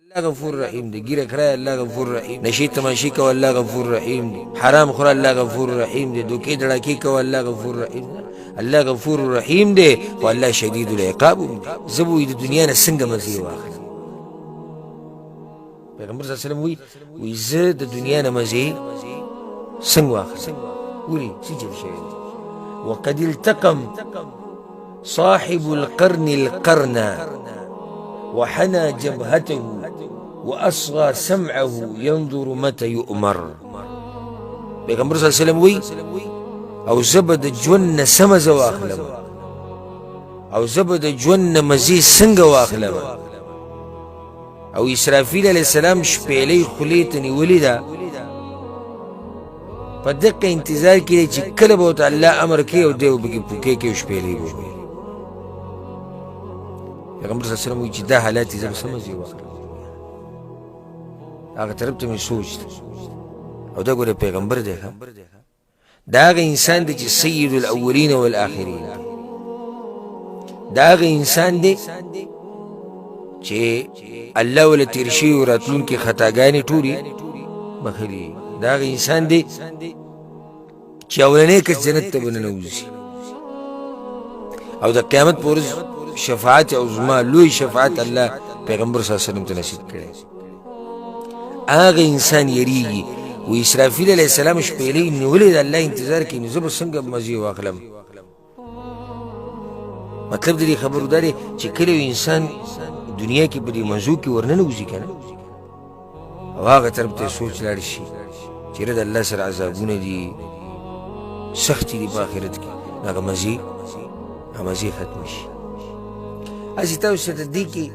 الله غفور رحیم دی. ګیره کرای الله غفور رحیم. نشی تماشی کو الله غفور رحیم دی. حرام خور الله غفور رحیم دی. دوکې دړاکې کو الله غفور رحیم دی. الله غفور رحیم دی خو الله شدید العقاب دی. زبو د دنیا نه څنګه مزي واخلم. پیغمبر صلی الله علیه وسلم وی زه د دنیا نه مزي څنګه واخلم. ولي سجل شيء. وقد التقم صاحب القرن القرن وحنى جبهته وأصغى سمعه ينظر متى يؤمر. پیغمبر صلی الله علیه وسلم وی او زبد جون سمز واخلم او زبد جون مزي څنګه واخلم. او اسرافیل علیہ السلام شپېلې خولې ته نیولې ده په دقه انتظار کې چې کله به ورته الله امر کوي او دی وبکې پوکې کې شپېلې به پیغمبر صلی الله علیه وسلم وایي چې دا حالات یې زه به څه مزې واخلم. هغه طرف ته مې سوچ او دا ګوره پیغمبر دی دا هغه انسان دی چې سید الاولین والآخرین. دا هغه انسان دی چې الله ول تیر شي او راتلونکي خطاګانې ټولې بخلي. دا هغه انسان دی چې اولنې کس جنت ته به ننوځي او د قیامت په ورځ شفاعت او زما لوی شفاعت الله پیغمبر صلی الله علیه وسلم ته نصیب کړي. هغه انسان یریږي و اسرافیل علیه السلام شپېلې نیولې د الله انتظار کوي نو زه به څنګه مزي واخلم. مطلب د دې خبرو دا دی چې کله یو انسان دنیا کې په دې موضوع کې ورننوځي که نه او هغه طرف ته سوچ لاړ شي چېرې د الله سره عذابونه دي سختې دي په آخرت کې نو هغه مزې ختم شي. هسې تاسو ته دې کې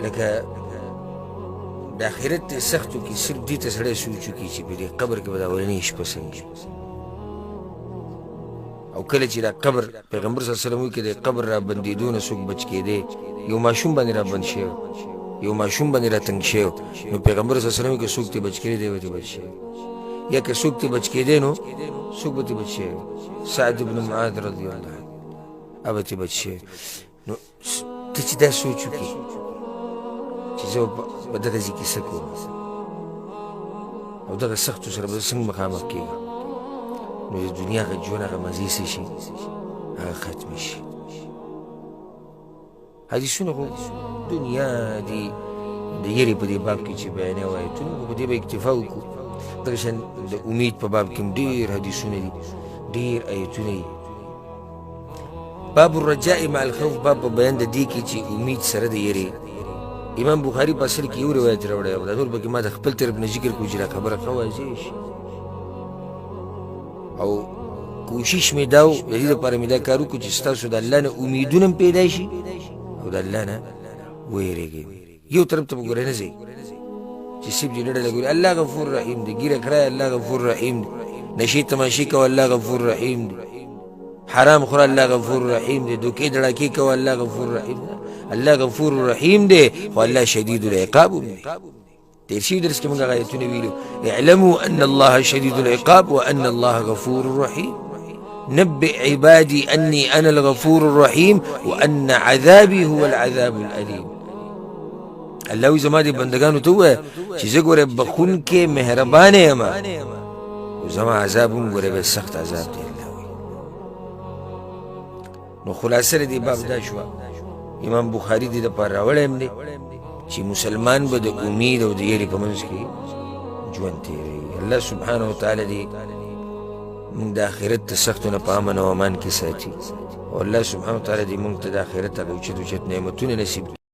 لکه د آخرت سختو کې صرف دې ته سړی سوچ وکړي چې په دې قبر کې به د اولنۍ شپه څنګه او کله چې دا قبر پیغمبر صلی الله علیه وسلم وایي که د قبر را بندېدو نه څوک بچ کېدی یو ماشوم باندې را بند شوی یو ماشوم باندې را تنګ شوی نو پیغمبر صلی الله علیه وسلم وایي که څوک ترې بچ کېدی دی به ترې بچ شوی یا که څوک ترې بچ کېدی نو څوک به ترې بچ شوی. سعد بن معاذ رضی الله عنه هغه ترې بچ شوی. نو ته چې دا سوچ وکړې چې زه په دغه ځای کې څه کوم او دغه سختو سره به څنګه مخامخ کېږم نو د دنیا هغه ژوند هغه مزې څه شي هغه ختمې شي. حدیثونه خو دنیا دي د یرې په دې باب کې چې بیانوي آیتونه په دې به اکتفا وکړو. دغه شان د امید په باب کې هم ډېر حدیثونه دي ډېر آیتونه دي. باب الرجاء مع الخوف باب په بیان د دې کې چې امید سره د یرې. امام بخاري په اصل کې یو روایت راوړی او دا ټول پکې ما د خپل طرف نه ذکر کړو چې دا خبره ښه واضح شي او کوشش مې دا و د دې لپاره مې دا کار وکړو چې ستاسو د الله نه امیدونه هم پیدا شي او د الله نه ویرېږئ. یو طرف ته به ګورئ نه ځئ چې صرف دې ډډه لګوري الله غفور رحیم دی. ګیره کرای الله غفور رحیم دی. نشی تماشی کو الله غفور رحیم دی. حرام خور الله غفور رحیم دی. دوکې دړاکې کو الله غفور رحیم دی. الله غفور رحیم دی خو الله شدید العقاب دی. تیر شوي درس کې موږ هغه آیتونه ویلو اعلموا ان الله شدید العقاب وان الله غفور رحیم. نبئ عبادي اني انا الغفور الرحيم وان عذابي هو العذاب الاليم. الله وی زما دې بندگانو ته ووایه چې زه ګوره بخونکې مهربانه یم او زما عذاب هم ګوره به سخت عذاب دی. الله وی نو خلاصه د دې باب دا شوه امام بخاري دې دپاره راوړی هم دی چې مسلمان به د امید او د یرې په منځ کې ژوند تېروي. الله سبحانه وتعالی دې موږ د آخرت د سختو نه په امن او امان کې ساتي او الله سبحانه وتعالی دې موږ ته د آخرت هغه اوچت اوچت نعمتونه نصیب